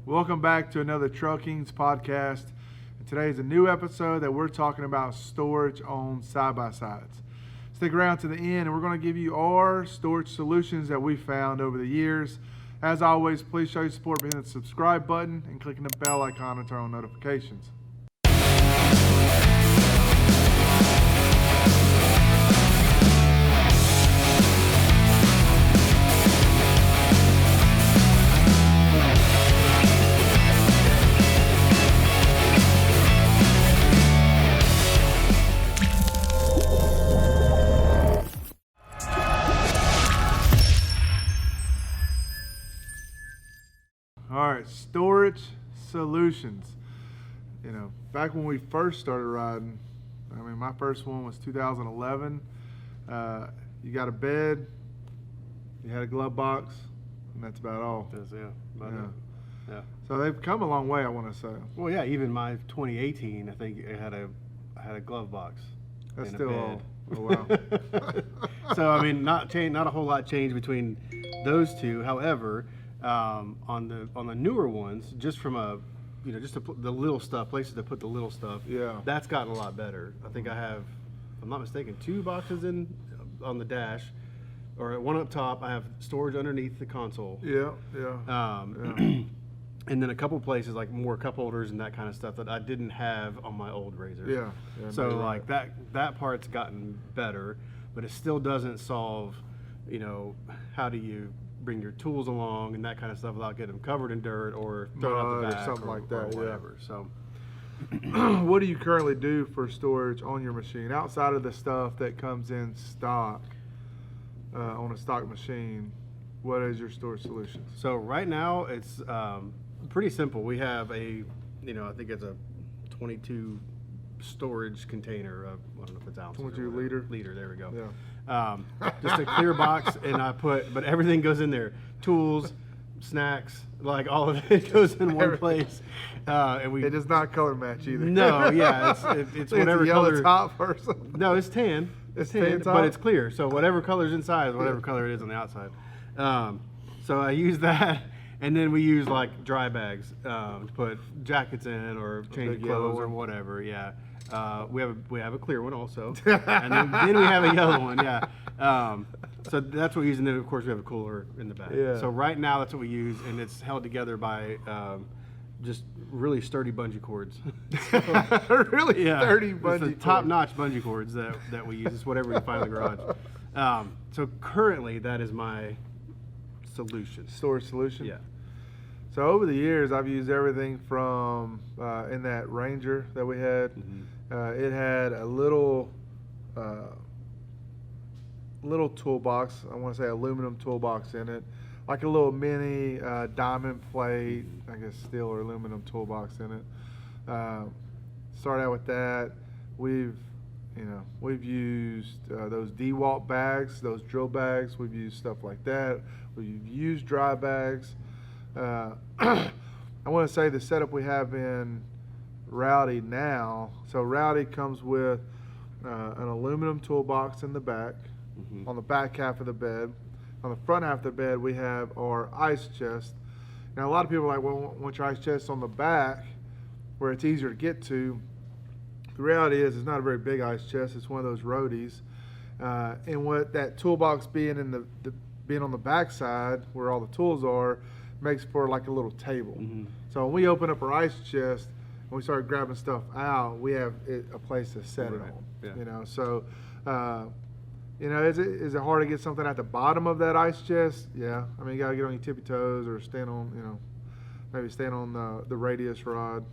Welcome back to another Trailkings podcast. And today is a new episode that we're talking about storage on side-by-sides. Stick around to the end and we're going to give you our storage solutions that we found over the years. As always, please show your support by hitting the subscribe button and clicking the bell icon to turn on notifications. All right, storage solutions. You know, back when we first started riding, my first one was 2011. You got a bed, you had a glove box, and that's about all. Yeah. So they've come a long way, I want to say. Well, yeah. Even my 2018, I think it had a glove box. That's and still a all. bed. Oh, wow. So not a whole lot changed between those two. However, on the newer ones, just from just to put the little stuff, places to put the little stuff. Yeah. That's gotten a lot better. I think I have, if I'm not mistaken, 2 boxes on the dash, or one up top. I have storage underneath the console. Yeah. And then a couple places like more cup holders and that kind of stuff that I didn't have on my old Razor. Yeah. So no, like that part's gotten better, but it still doesn't solve, how do you bring your tools along and that kind of stuff without getting them covered in dirt or thrown out the back or something like that. or whatever. So what do you currently do for storage on your machine outside of the stuff that comes in stock on a stock machine? What is your storage solution? So right now it's pretty simple. We have I think it's a 22 storage container. I don't know if it's ounces. 22 liter. There we go. Yeah. Just a clear box, and but everything goes in there. Tools, snacks, like all of it goes in one place. And it does not color match either. No, yeah, it's whatever it's a yellow color. top or something. No, it's tan. It's tan top? But it's clear. So whatever color's inside is whatever color it is on the outside. So I use that, and then we use like dry bags to put jackets in or change clothes or whatever. Yeah. We have a clear one also, and then we have a yellow one. Yeah. So that's what we use, and then of course we have a cooler in the back. Yeah. So right now that's what we use, and it's held together by just really sturdy bungee cords. Really sturdy bungee cords. It's top-notch bungee cords that we use. It's whatever we find in the garage. So currently that is my solution. Storage solution? Yeah. So over the years, I've used everything from in that Ranger that we had. Mm-hmm. It had a little toolbox. I want to say aluminum toolbox in it, like a little mini diamond plate, I guess steel or aluminum toolbox in it. Started out with that. We've used those DeWalt bags, those drill bags. We've used stuff like that. We've used dry bags. I want to say the setup we have in Rowdy now. So Rowdy comes with an aluminum toolbox in the back, on the back half of the bed. On the front half of the bed, we have our ice chest. Now, a lot of people are like, well, want your ice chest on the back where it's easier to get to. The reality is, it's not a very big ice chest. It's one of those roadies. And what that toolbox being in being on the back side where all the tools are makes for like a little table. Mm-hmm. So when we open up our ice chest and we start grabbing stuff out, we have a place to set it on. Yeah. So is it hard to get something at the bottom of that ice chest? Yeah. I mean, you gotta get on your tippy toes or stand on, maybe stand on the radius rod.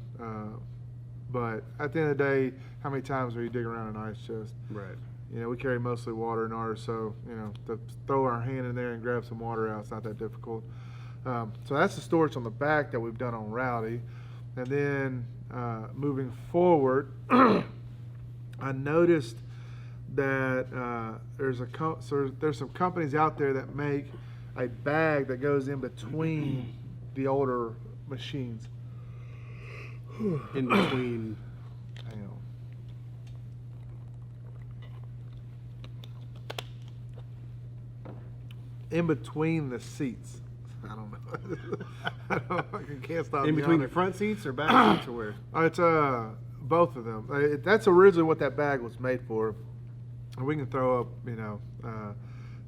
But at the end of the day, how many times are you digging around an ice chest? Right. We carry mostly water in ours, so to throw our hand in there and grab some water out, it's not that difficult. So that's the storage on the back that we've done on Rowdy. And then moving forward, I noticed that there's some companies out there that make a bag that goes in between the older machines. In between. Hang on. In between the seats. I can't stop. In between the front seats or back seats or where? It's both of them. That's originally what that bag was made for. We can throw up,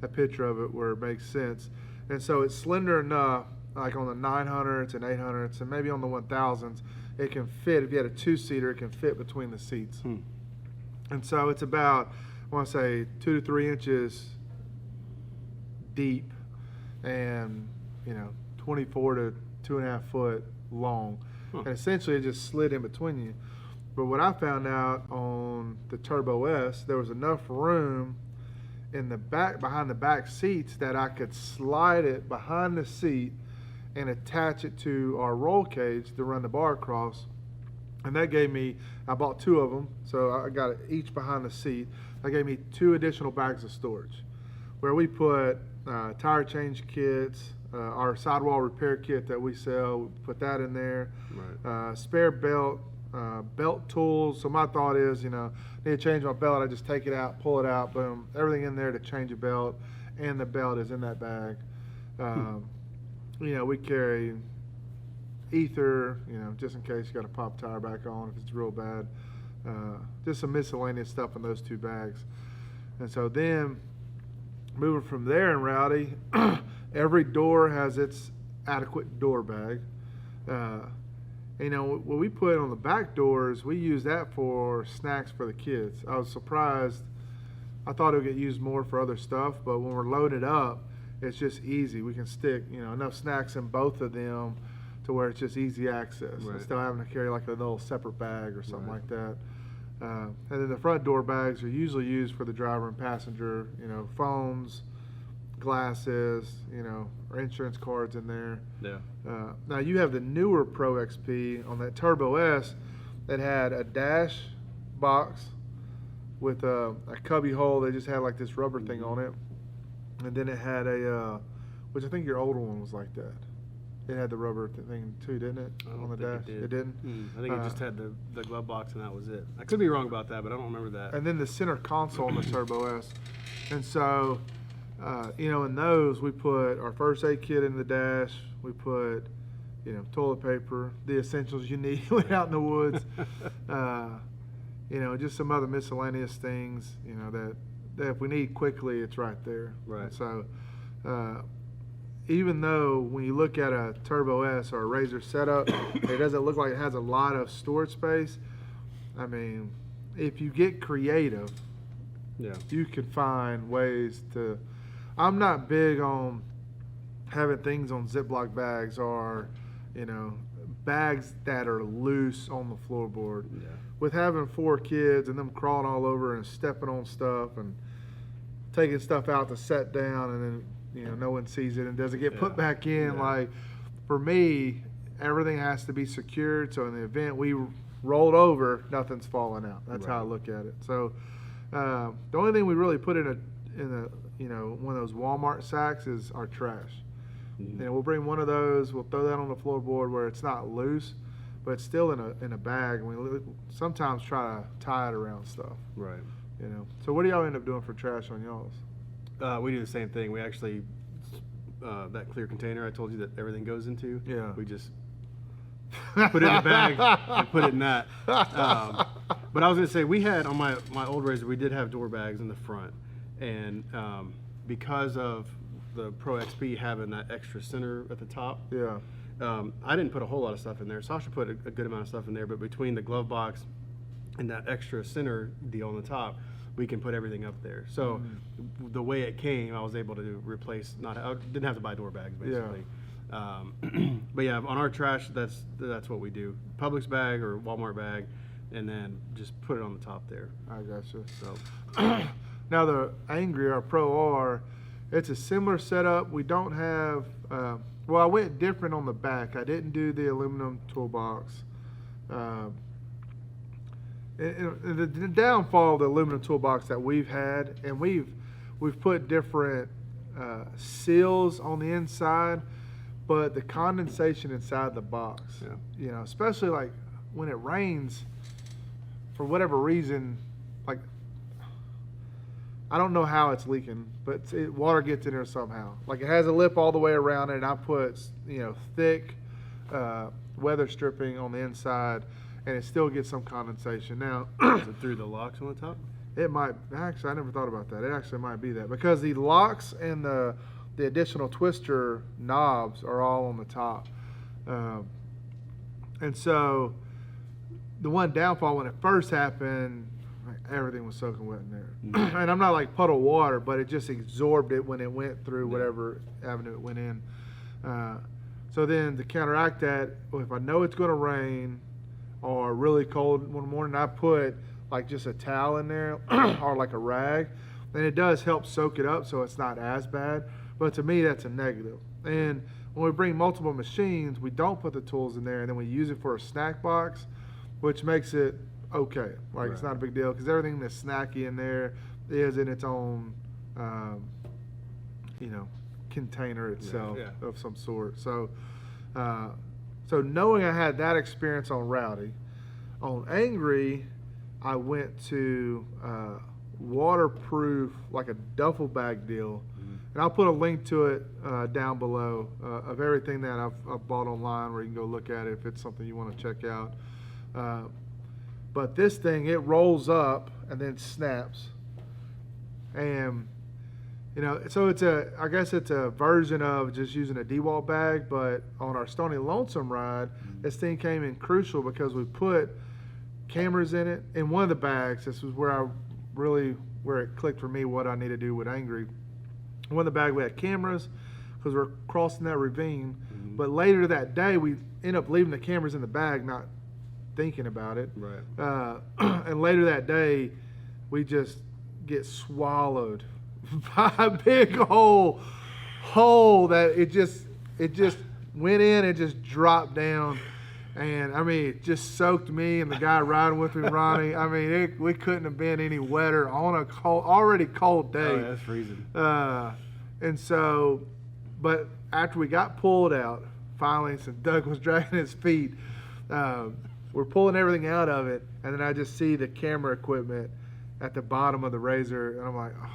a picture of it where it makes sense. And so it's slender enough, like on the 900s and 800s, and maybe on the 1000s, it can fit. If you had a 2-seater, it can fit between the seats. And so it's about, I want to say, 2 to 3 inches deep, and 24 to 2.5 foot long. And essentially, it just slid in between you. But what I found out on the Turbo S, there was enough room in the back, behind the back seats, that I could slide it behind the seat and attach it to our roll cage to run the bar across. And that gave me, I bought 2 of them, so I got it each behind the seat. That gave me 2 additional bags of storage, where we put tire change kits, our sidewall repair kit that we sell, we put that in there, spare belt, belt tools. So my thought is, need to change my belt, I just take it out, pull it out, boom, everything in there to change a belt, and the belt is in that bag. We carry ether, just in case you got to pop tire back on if it's real bad. Just some miscellaneous stuff in those 2 bags. And so then, moving from there in Rowdy, every door has its adequate door bag. What we put on the back doors, we use that for snacks for the kids. I was surprised. I thought it would get used more for other stuff, but when we're loaded up, it's just easy. We can stick, enough snacks in both of them to where it's just easy access. Instead of having to carry like a little separate bag or something like that. And then the front door bags are usually used for the driver and passenger, phones, glasses, or insurance cards in there. Now you have the newer Pro XP on that Turbo S that had a dash box with a cubby hole. They just had like this rubber thing on it. And then it had which I think your older one was like that. It had the rubber thing too, didn't it? On the dash? It didn't? I think it just had the glove box and that was it. I could be wrong about that, but I don't remember that. And then the center console on the Turbo S. And so, in those, we put our first aid kit in the dash. We put, toilet paper, the essentials you need when out in the woods. Just some other miscellaneous things, that if we need quickly, it's right there. And so, even though when you look at a Turbo S or a Razor setup, it doesn't look like it has a lot of storage space. I mean, if you get creative, you can find ways to. I'm not big on having things on Ziploc bags or, bags that are loose on the floorboard. With having 4 kids and them crawling all over and stepping on stuff and taking stuff out to set down, and then no one sees it and doesn't get put back in. Like, for me, everything has to be secured, so in the event we rolled over, nothing's falling out. That's how I look at it. So the only thing we really put in one of those Walmart sacks is our trash. We'll bring one of those, we'll throw that on the floorboard where it's not loose, but it's still in a bag, and we sometimes try to tie it around stuff. So what do y'all end up doing for trash on y'all's? We do the same thing. We actually, that clear container I told you that everything goes into, we just put it in a bag and put it in that. But I was going to say, we had, on my old Razor, we did have door bags in the front. And because of the Pro XP having that extra center at the top, I didn't put a whole lot of stuff in there. Sasha put a good amount of stuff in there, but between the glove box and that extra center deal on the top, we can put everything up there. So the way it came, I was able to replace. I didn't have to buy door bags basically. But yeah, on our trash, that's what we do: Publix bag or Walmart bag, and then just put it on the top there. I gotcha. So now the Angry, our Pro R, it's a similar setup. We don't have. Well, I went different on the back. I didn't do the aluminum toolbox. The downfall of the aluminum toolbox that we've had, and we've put different seals on the inside, but the condensation inside the box, especially like when it rains, for whatever reason, like I don't know how it's leaking, but water gets in there somehow. Like it has a lip all the way around it, and I put, thick weather stripping on the inside, and it still gets some condensation. Now, is it through the locks on the top? It might, actually, I never thought about that. It actually might be that, because the locks and the additional twister knobs are all on the top. And so the one downfall when it first happened, everything was soaking wet in there. And I'm not like puddle water, but it just absorbed it when it went through whatever avenue it went in. So then to counteract that, if I know it's going to rain or really cold one morning, I put like just a towel in there or like a rag, and it does help soak it up so it's not as bad. But to me, that's a negative. And when we bring multiple machines, we don't put the tools in there, and then we use it for a snack box, which makes it okay. Like it's not a big deal, because everything that's snacky in there is in its own, container itself of some sort. So, so knowing I had that experience on Rowdy, on Angry, I went to Waterproof, like a duffel bag deal. And I'll put a link to it down below of everything that I've bought online, where you can go look at it if it's something you want to check out. But this thing, it rolls up and then snaps. And, so I guess it's a version of just using a D-wall bag, but on our Stony Lonesome ride, this thing came in crucial because we put cameras in it. In one of the bags, this was where it clicked for me what I need to do with Angry. In one of the bags we had cameras because we're crossing that ravine. But later that day, we end up leaving the cameras in the bag, not thinking about it. Right. And later that day, we just get swallowed by a big hole that it just went in and just dropped down. And I mean, it just soaked me and the guy riding with me, Ronnie. I mean, we couldn't have been any wetter on a already cold day. Oh, yeah, that's freezing. And so, but after we got pulled out, finally, since Doug was dragging his feet, we're pulling everything out of it, and then I just see the camera equipment at the bottom of the razor, and I'm like, oh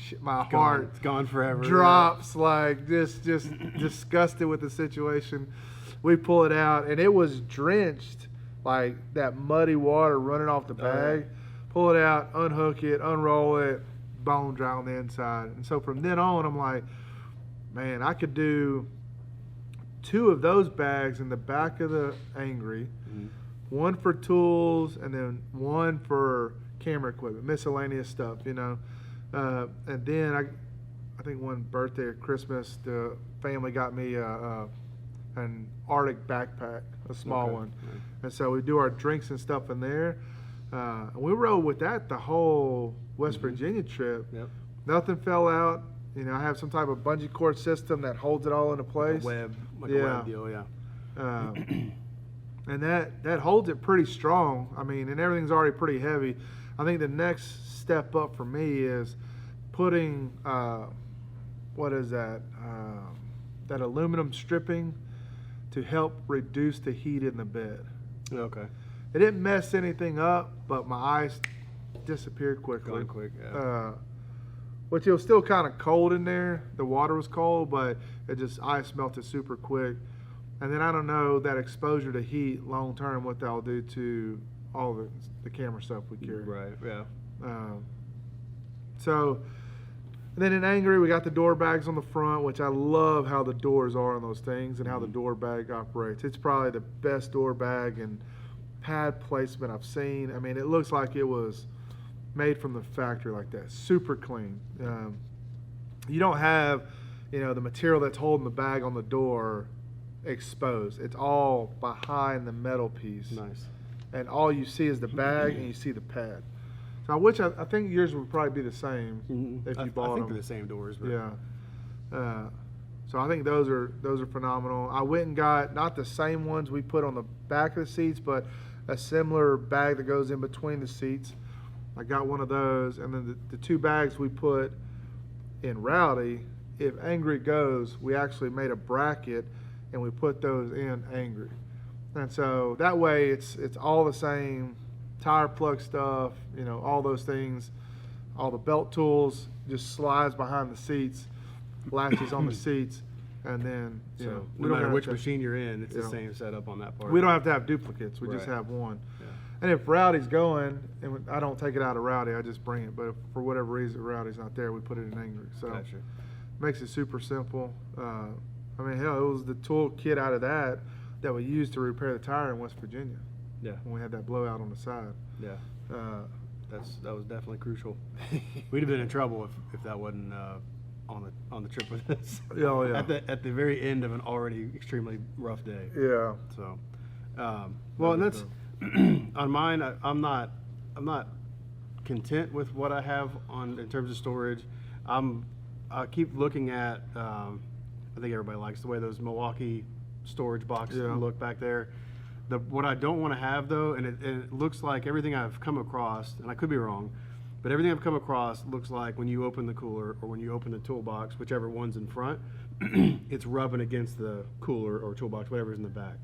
shit, my heart It's gone forever. drops, like just disgusted with the situation. We pull it out, and it was drenched, like that muddy water running off the bag. Pull it out, unhook it, unroll it, bone dry on the inside. And so from then on, I'm like, man, I could do 2 of those bags in the back of the Angry, one for tools, and then one for camera equipment, miscellaneous stuff, And then I think one birthday or Christmas, the family got me an Arctic backpack, a small one. Right. And so we do our drinks and stuff in there. And we rode with that the whole West Virginia trip. Yep. Nothing fell out. I have some type of bungee cord system that holds it all into place. A web deal, yeah. And that holds it pretty strong. I mean, and everything's already pretty heavy. I think the next step up for me is putting, what is that? That aluminum stripping to help reduce the heat in the bed. Okay. It didn't mess anything up, but my ice disappeared quickly. Gone quick, yeah. Which it was still kind of cold in there. The water was cold, but ice melted super quick. And then I don't know that exposure to heat long term, what that'll do to all the camera stuff we carry. Right, yeah. So then in Angry, we got the door bags on the front, which I love how the doors are on those things and how the door bag operates. It's probably the best door bag and pad placement I've seen. I mean, it looks like it was made from the factory like that. Super clean. You don't have, the material that's holding the bag on the door exposed. It's all behind the metal piece. Nice. And all you see is the bag and you see the pad. So I think yours would probably be the same if you bought them. I think they're the same doors. But. Yeah. So I think those are phenomenal. I went and got not the same ones we put on the back of the seats, but a similar bag that goes in between the seats. I got one of those, and then the 2 bags we put in Rowdy, if Angry goes, we actually made a bracket and we put those in Angry. And so that way it's all the same tire plug stuff, all those things. all the belt tools just slides behind the seats, latches on the seats, and then So we no don't matter have which to, machine you're in, it's the same setup on that part. we don't have to have duplicates. We just Right. have one. Yeah. And if Rowdy's going, and I don't take it out of Rowdy, I just bring it. But if for whatever reason Rowdy's not there, we put it in Angry. So Gotcha. makes it super simple. I mean, hell, it was the tool kit out of that we used to repair the tire in West Virginia Yeah. when we had that blowout on the side. Yeah. Uh, That was definitely crucial. We'd have been in trouble if that wasn't on the trip with us. Oh, yeah. At the very end of an already extremely rough day. yeah. So, well, and that's on mine. I'm not content with what I have in terms of storage. I keep looking at. I think everybody likes the way those Milwaukee storage boxes look back there. What I don't want to have though, and it looks like everything I've come across, and I could be wrong, but everything I've come across looks like when you open the cooler or when you open the toolbox, whichever one's in front, it's rubbing against the cooler or toolbox, whatever's in the back.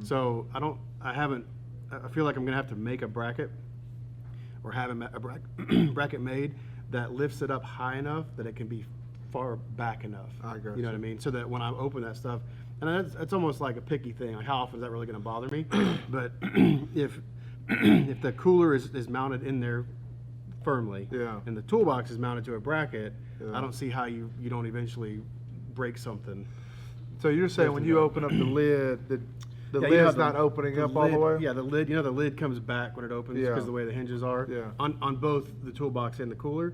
So I feel like I'm gonna have to make a bracket or have a bracket made that lifts it up high enough that it can be far back enough. I got you know what I mean? So that when I open that stuff, and it's almost like a picky thing, like how often is that really going to bother me? But if the cooler is mounted in there firmly, and the toolbox is mounted to a bracket, I don't see how you don't eventually break something. So you're saying when you open up the lid, the Yeah, lid's not opening up all the way? Yeah, the lid. The lid comes back when it opens because of the way the hinges are. Yeah. On both the toolbox and the cooler.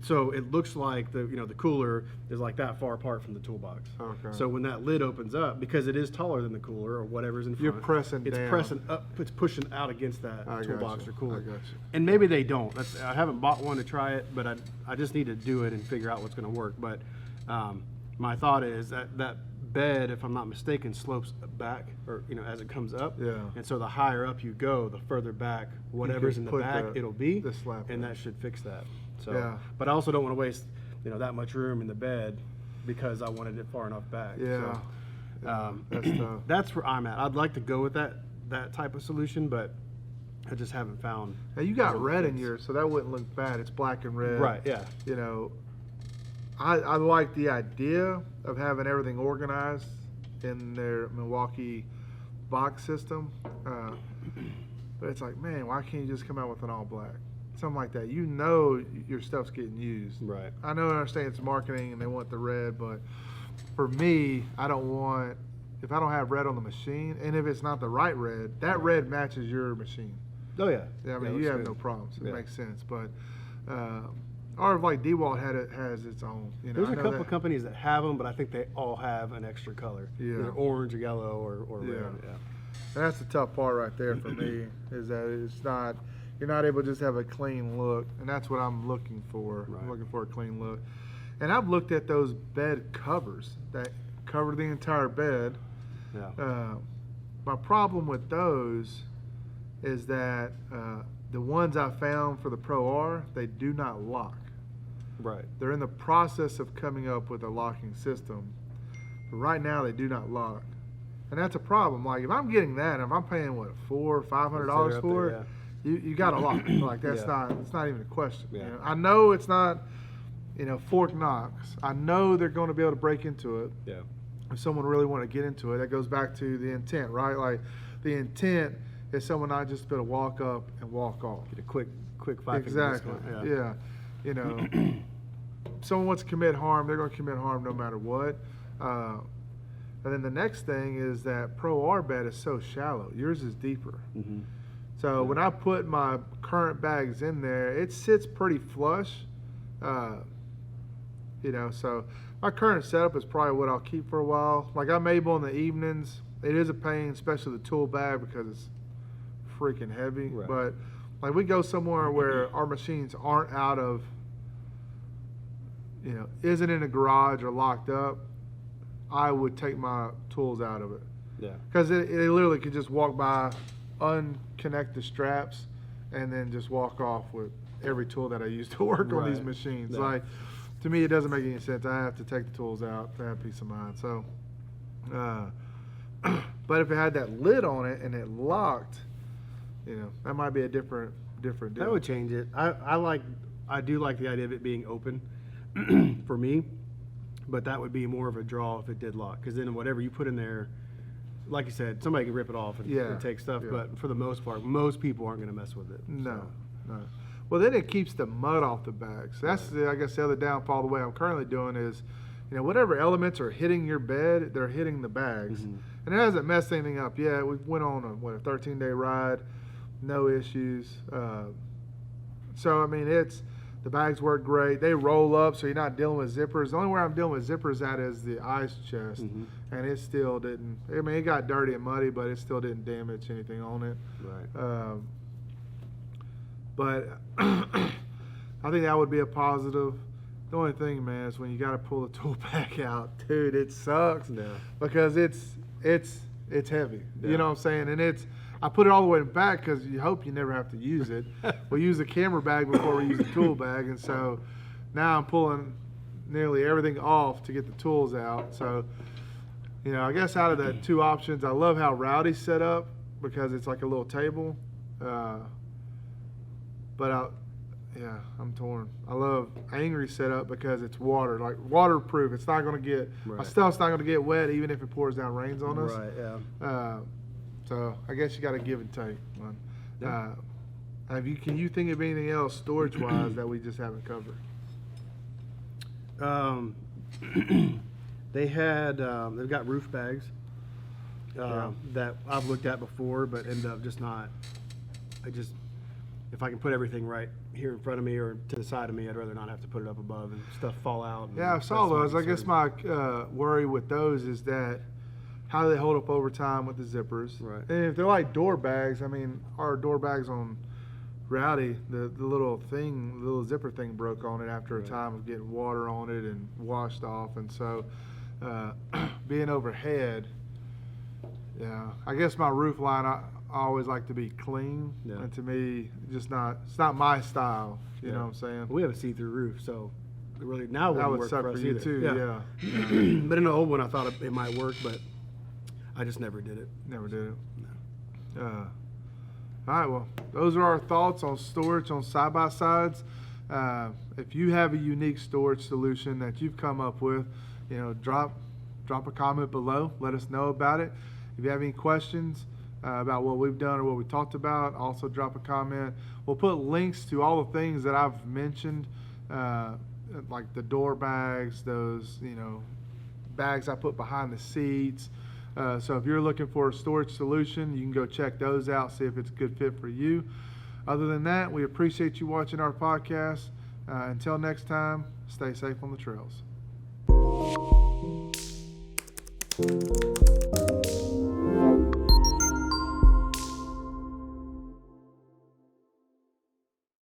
So it looks like the cooler is like that far apart from the toolbox. Okay. So when that lid opens up, because it is taller than the cooler or whatever's in front, You're pressing it's down. pressing up, it's pushing out against that I toolbox gotcha. or cooler. I gotcha. And maybe they don't. I haven't bought one to try it, but I just need to do it and figure out what's going to work. But my thought is that bed, if I'm not mistaken, slopes back or as it comes up. Yeah. And so the higher up you go, the further back whatever's in the put back it'll be, the slap and in. that should fix that. So, Yeah. but I also don't want to waste that much room in the bed because I wanted it far enough back. Yeah. So, That's tough. that's where I'm at. I'd like to go with that type of solution, but I just haven't found. Now you got what red in fits. yours, so that wouldn't look bad. It's black and red. Right. Yeah. I like the idea of having everything organized in their Milwaukee box system, but it's like, man, why can't you just come out with an all black? Something like that. Your stuff's getting used. Right. I know, I understand it's marketing and they want the red, but for me, I don't want, if I don't have red on the machine, and if it's not the right red, that red matches your machine. Oh yeah. Yeah, I mean, it you looks have good. no problems. It Yeah. makes sense, but or if like DeWalt has its own. There's I a know couple that- companies that have them, but I think they all have an extra color. Yeah. Either orange or yellow or red. Yeah. Yeah. And that's the tough part right there for me, is that you're not able to just have a clean look, and that's what I'm looking for. Right. I'm looking for a clean look. And I've looked at those bed covers that cover the entire bed. Yeah. My problem with those is that the ones I found for the Pro R, they do not lock. Right. They're in the process of coming up with a locking system, but right now they do not lock. And that's a problem. Like if I'm getting that, if I'm paying what, $400 or $500 for it, you got to lock it. Like that's it's not even a question. Yeah. I know it's not, Fort Knox. I know they're going to be able to break into it. Yeah. If someone really want to get into it, that goes back to the intent, right? Like the intent is someone not just to be able to walk up and walk off. Get a quick 5 Exactly. Yeah. Someone wants to commit harm, they're going to commit harm no matter what. And then the next thing is that Pro R bed is so shallow. Yours is deeper. Mm-hmm. So when I put my current bags in there, it sits pretty flush. So my current setup is probably what I'll keep for a while. Like I'm able in the evenings, it is a pain, especially the tool bag because it's freaking heavy. Right. But like we go somewhere where our machines aren't out of, isn't in a garage or locked up, I would take my tools out of it. Yeah. Because it literally could just walk by, unconnect the straps, and then just walk off with every tool that I use to work on these Right. machines. Yeah. Like, to me, it doesn't make any sense. I have to take the tools out to have peace of mind. So, but if it had that lid on it and it locked, that might be a different deal. That would change it. I like I do like the idea of it being open for me, but that would be more of a draw if it did lock, because then whatever you put in there, like you said, somebody can rip it off and take stuff, but for the most part, most people aren't going to mess with it. No. Well, then it keeps the mud off the bags. That's, I guess, the other downfall. The way I'm currently doing is, whatever elements are hitting your bed, they're hitting the bags. And it hasn't messed anything up yet. We went on a 13-day ride, no issues. So, I mean, the bags work great. They roll up, so you're not dealing with zippers. The only where I'm dealing with zippers at is the ice chest, and it still didn't. I mean, it got dirty and muddy, but it still didn't damage anything on it. Right. But I think that would be a positive. The only thing, man, is when you got to pull the tool bag out, dude, it sucks because it's heavy. You know what I'm saying? And I put it all the way back because you hope you never have to use it. We use the camera bag before we use the tool bag, and so now I'm pulling nearly everything off to get the tools out. So, I guess out of the two options, I love how Rowdy's set up because it's like a little table. But I'm torn. I love Angry setup because it's waterproof. It's not going to get, my stuff's not going to get wet even if it pours down rains on us. Right, yeah. So I guess you got to give and take. Can you think of anything else storage-wise that we just haven't covered? They've got roof bags that I've looked at before, but end up just not. If I can put everything right here in front of me or to the side of me, I'd rather not have to put it up above and stuff fall out. Yeah, I saw those. I guess my worry with those is that how do they hold up over time with the zippers? Right. And if they're like door bags, I mean, our door bags on Rowdy, the little zipper thing broke on it after a time of getting water on it and washed off. And so being overhead, I guess my roof line, I always like to be clean, and to me, it's not my style. You know what I'm saying? We have a see-through roof, so really now it wouldn't work suck for us for you either. too. But in the old one, I thought it might work, but I just never did it. Never did it. No. All right. Well, those are our thoughts on storage on side-by-sides. If you have a unique storage solution that you've come up with, drop a comment below. Let us know about it. If you have any questions about what we've done or what we talked about, also drop a comment. We'll put links to all the things that I've mentioned, like the door bags, those bags I put behind the seats. So if you're looking for a storage solution, you can go check those out, see if it's a good fit for you. Other than that, we appreciate you watching our podcast. Until next time, stay safe on the trails.